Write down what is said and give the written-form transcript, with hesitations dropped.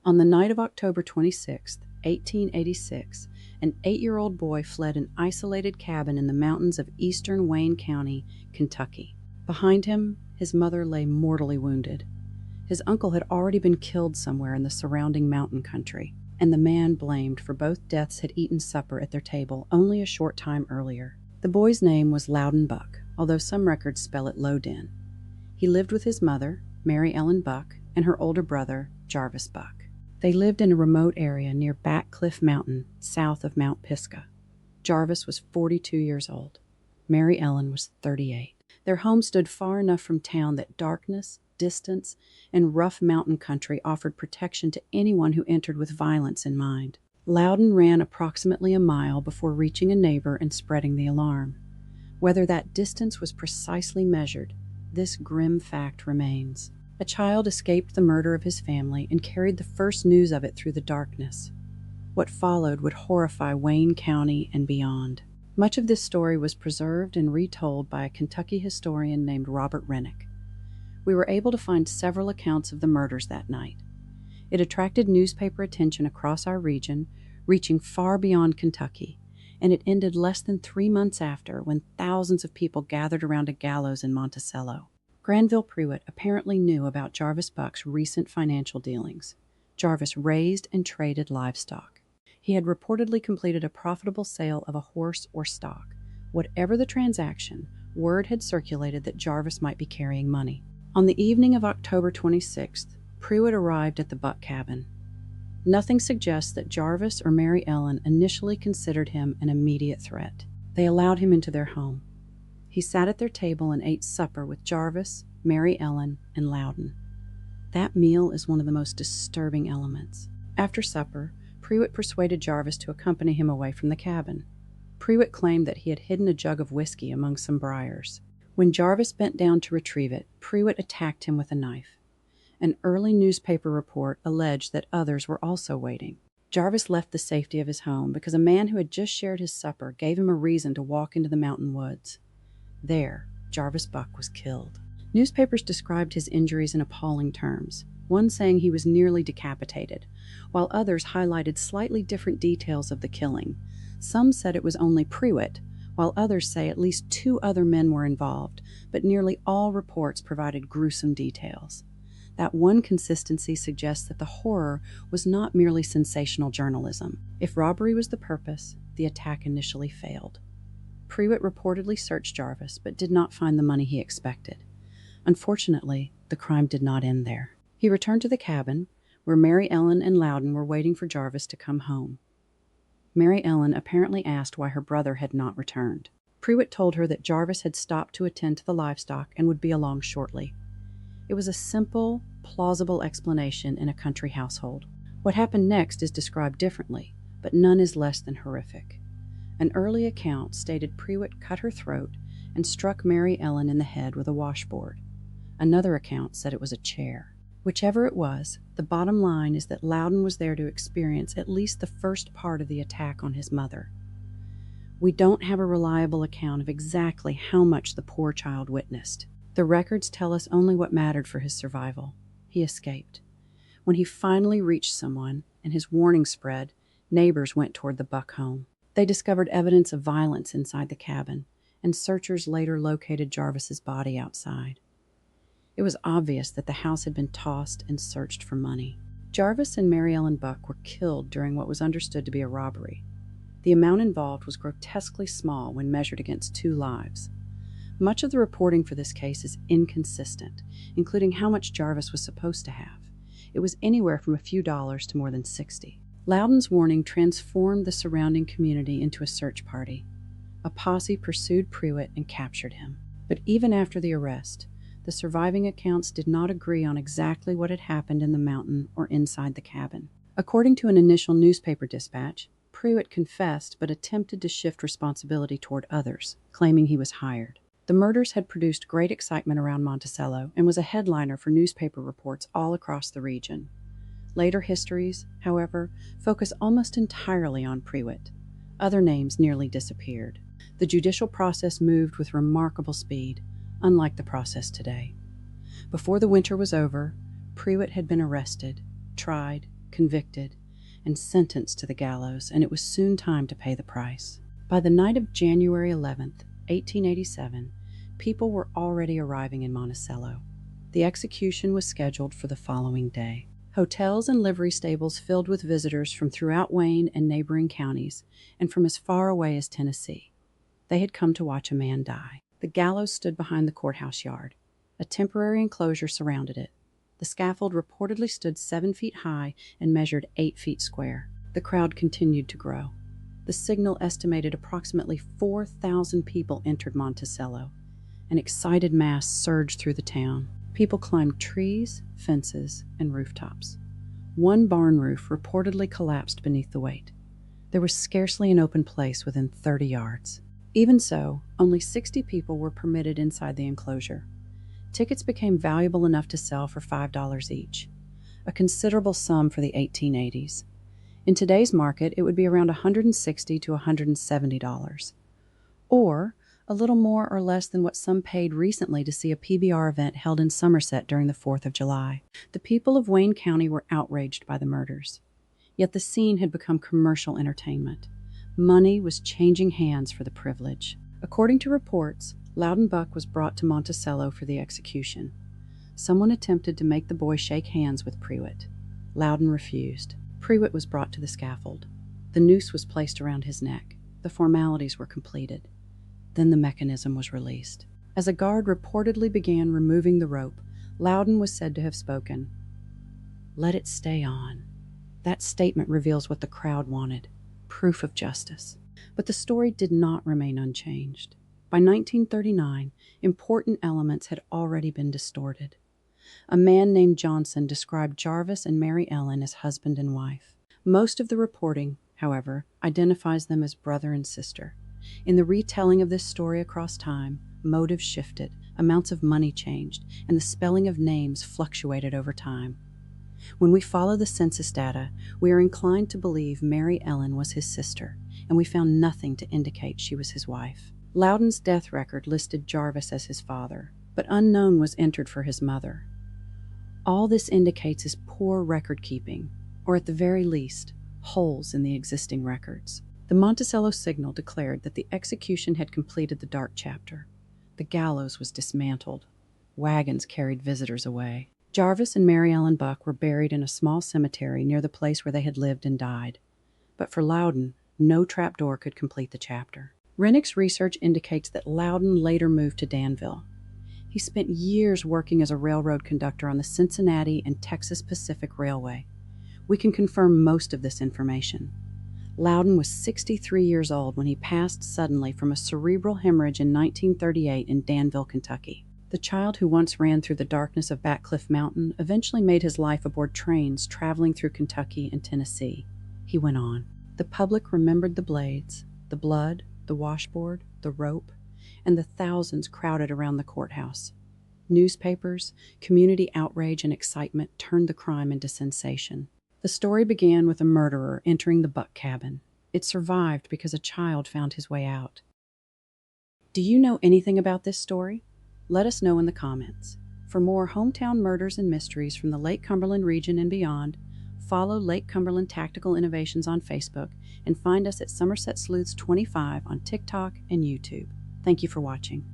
On the night of October 26, 1886, an 8-year-old boy fled an isolated cabin in the mountains of eastern Wayne County, Kentucky. Behind him, his mother lay mortally wounded. His uncle had already been killed somewhere in the surrounding mountain country, and the man blamed for both deaths had eaten supper at their table only a short time earlier. The boy's name was Loudon Buck, although some records spell it Lowden. He lived with his mother, Mary Ellen Buck, and her older brother, Jarvis Buck. They lived in a remote area near Back Cliff Mountain, south of Mount Pisgah. Jarvis was 42 years old. Mary Ellen was 38. Their home stood far enough from town that darkness, distance, and rough mountain country offered protection to anyone who entered with violence in mind. Loudon ran approximately a mile before reaching a neighbor and spreading the alarm. Whether that distance was precisely measured, this grim fact remains. A child escaped the murder of his family and carried the first news of it through the darkness. What followed would horrify Wayne County and beyond. Much of this story was preserved and retold by a Kentucky historian named Robert Rennick. We were able to find several accounts of the murders that night. It attracted newspaper attention across our region, reaching far beyond Kentucky, and it ended less than 3 months after, when thousands of people gathered around a gallows in Monticello. Granville Pruitt apparently knew about Jarvis Buck's recent financial dealings. Jarvis raised and traded livestock. He had reportedly completed a profitable sale of a horse or stock. Whatever the transaction, word had circulated that Jarvis might be carrying money. On the evening of October 26th, Pruitt arrived at the Buck cabin. Nothing suggests that Jarvis or Mary Ellen initially considered him an immediate threat. They allowed him into their home. He sat at their table and ate supper with Jarvis, Mary Ellen, and Loudon. That meal is one of the most disturbing elements. After supper, Pruitt persuaded Jarvis to accompany him away from the cabin. Pruitt claimed that he had hidden a jug of whiskey among some briars. When Jarvis bent down to retrieve it, Pruitt attacked him with a knife. An early newspaper report alleged that others were also waiting. Jarvis left the safety of his home because a man who had just shared his supper gave him a reason to walk into the mountain woods. There, Jarvis Buck was killed. Newspapers described his injuries in appalling terms, one saying he was nearly decapitated, while others highlighted slightly different details of the killing. Some said it was only Pruitt, while others say at least 2 other men were involved, but nearly all reports provided gruesome details. That one consistency suggests that the horror was not merely sensational journalism. If robbery was the purpose, the attack initially failed. Pruitt reportedly searched Jarvis, but did not find the money he expected. Unfortunately, the crime did not end there. He returned to the cabin, where Mary Ellen and Loudon were waiting for Jarvis to come home. Mary Ellen apparently asked why her brother had not returned. Pruitt told her that Jarvis had stopped to attend to the livestock and would be along shortly. It was a simple, plausible explanation in a country household. What happened next is described differently, but none is less than horrific. An early account stated Pruitt cut her throat and struck Mary Ellen in the head with a washboard. Another account said it was a chair. Whichever it was, the bottom line is that Loudon was there to experience at least the first part of the attack on his mother. We don't have a reliable account of exactly how much the poor child witnessed. The records tell us only what mattered for his survival. He escaped. When he finally reached someone, and his warning spread, neighbors went toward the Buck home. They discovered evidence of violence inside the cabin, and searchers later located Jarvis's body outside. It was obvious that the house had been tossed and searched for money. Jarvis and Mary Ellen Buck were killed during what was understood to be a robbery. The amount involved was grotesquely small when measured against 2 lives. Much of the reporting for this case is inconsistent, including how much Jarvis was supposed to have. It was anywhere from a few dollars to more than 60. Loudon's warning transformed the surrounding community into a search party. A posse pursued Pruitt and captured him. But even after the arrest, the surviving accounts did not agree on exactly what had happened in the mountain or inside the cabin. According to an initial newspaper dispatch, Pruitt confessed but attempted to shift responsibility toward others, claiming he was hired. The murders had produced great excitement around Monticello and was a headliner for newspaper reports all across the region. Later histories, however, focus almost entirely on Pruitt. Other names nearly disappeared. The judicial process moved with remarkable speed, unlike the process today. Before the winter was over, Pruitt had been arrested, tried, convicted, and sentenced to the gallows, and it was soon time to pay the price. By the night of January 11th, 1887, people were already arriving in Monticello. The execution was scheduled for the following day. Hotels and livery stables filled with visitors from throughout Wayne and neighboring counties, and from as far away as Tennessee. They had come to watch a man die. The gallows stood behind the courthouse yard. A temporary enclosure surrounded it. The scaffold reportedly stood 7 feet high and measured 8 feet square. The crowd continued to grow. The Signal estimated approximately 4,000 people entered Monticello. An excited mass surged through the town. People climbed trees, fences, and rooftops. One barn roof reportedly collapsed beneath the weight. There was scarcely an open place within 30 yards. Even so, only 60 people were permitted inside the enclosure. Tickets became valuable enough to sell for $5 each, a considerable sum for the 1880s. In today's market, it would be around $160 to $170, or a little more or less than what some paid recently to see a PBR event held in Somerset during the 4th of July. The people of Wayne County were outraged by the murders. Yet the scene had become commercial entertainment. Money was changing hands for the privilege. According to reports, Loudon Buck was brought to Monticello for the execution. Someone attempted to make the boy shake hands with Prewitt. Loudon refused. Prewitt was brought to the scaffold. The noose was placed around his neck. The formalities were completed. Then the mechanism was released. As a guard reportedly began removing the rope, Loudon was said to have spoken, "Let it stay on." That statement reveals what the crowd wanted: proof of justice. But the story did not remain unchanged. By 1939, important elements had already been distorted. A man named Johnson described Jarvis and Mary Ellen as husband and wife. Most of the reporting, however, identifies them as brother and sister. In the retelling of this story across time, motives shifted, amounts of money changed, and the spelling of names fluctuated over time. When we follow the census data, we are inclined to believe Mary Ellen was his sister, and we found nothing to indicate she was his wife. Loudon's death record listed Jarvis as his father, but unknown was entered for his mother. All this indicates is poor record keeping, or at the very least, holes in the existing records. The Monticello Signal declared that the execution had completed the dark chapter. The gallows was dismantled. Wagons carried visitors away. Jarvis and Mary Ellen Buck were buried in a small cemetery near the place where they had lived and died. But for Loudon, no trapdoor could complete the chapter. Rennick's research indicates that Loudon later moved to Danville. He spent years working as a railroad conductor on the Cincinnati and Texas Pacific Railway. We can confirm most of this information. Loudon was 63 years old when he passed suddenly from a cerebral hemorrhage in 1938 in Danville, Kentucky. The child who once ran through the darkness of Backcliff Mountain eventually made his life aboard trains traveling through Kentucky and Tennessee. He went on. The public remembered the blades, the blood, the washboard, the rope, and the thousands crowded around the courthouse. Newspapers, community outrage, and excitement turned the crime into sensation. The story began with a murderer entering the Buck cabin. It survived because a child found his way out. Do you know anything about this story? Let us know in the comments. For more hometown murders and mysteries from the Lake Cumberland region and beyond, follow Lake Cumberland Tactical Innovations on Facebook and find us at Somerset Sleuths 25 on TikTok and YouTube. Thank you for watching.